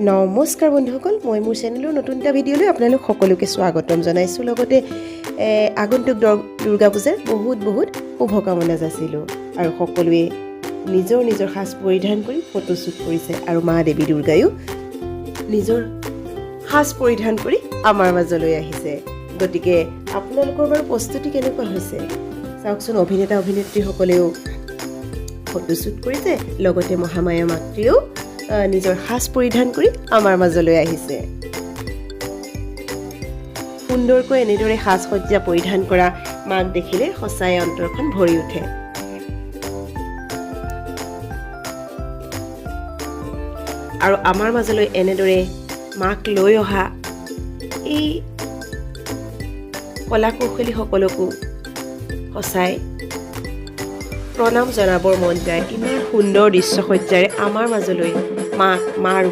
নমস্কাৰ বন্ধুসকল, মই মোৰ চেনেলৰ নতুন এটা ভিডিঅ'লৈ আপোনালোক সকলোকে স্বাগতম জনাইছোঁ। লগতে আগন্তুক দুৰ্গা পূজাৰ বহুত শুভকামনা যাচিলোঁ। আৰু সকলোৱে নিজৰ নিজৰ সাজ পৰিধান কৰি ফটোশ্বুট কৰিছে আৰু মা দেৱী দুৰ্গায়ো নিজৰ সাজ পৰিধান কৰি আমাৰ মাজলৈ আহিছে। গতিকে আপোনালোকৰ বাৰু প্ৰস্তুতি কেনেকুৱা হৈছে চাওকচোন। অভিনেতা অভিনেত্ৰীসকলেও ফটোশ্বুট কৰিছে, লগতে মহামায়া মাতৃয়েও নিজৰ সাজ পৰিধান কৰি আমাৰ মাজলৈ আহিছে। সুন্দৰকৈ এনেদৰে সাজ সজ্জা পৰিধান কৰা মাক দেখিলে সঁচাই অন্তৰখন ভৰি উঠে। আৰু আমাৰ মাজলৈ এনেদৰে মাক লৈ অহা এই কলা কৌশলীসকলকো সঁচাই প্ৰণাম জনাবৰ মন যায়। ইমান সুন্দৰ দৃশ্যসজ্জাৰে আমাৰ মাজলৈ মাৰ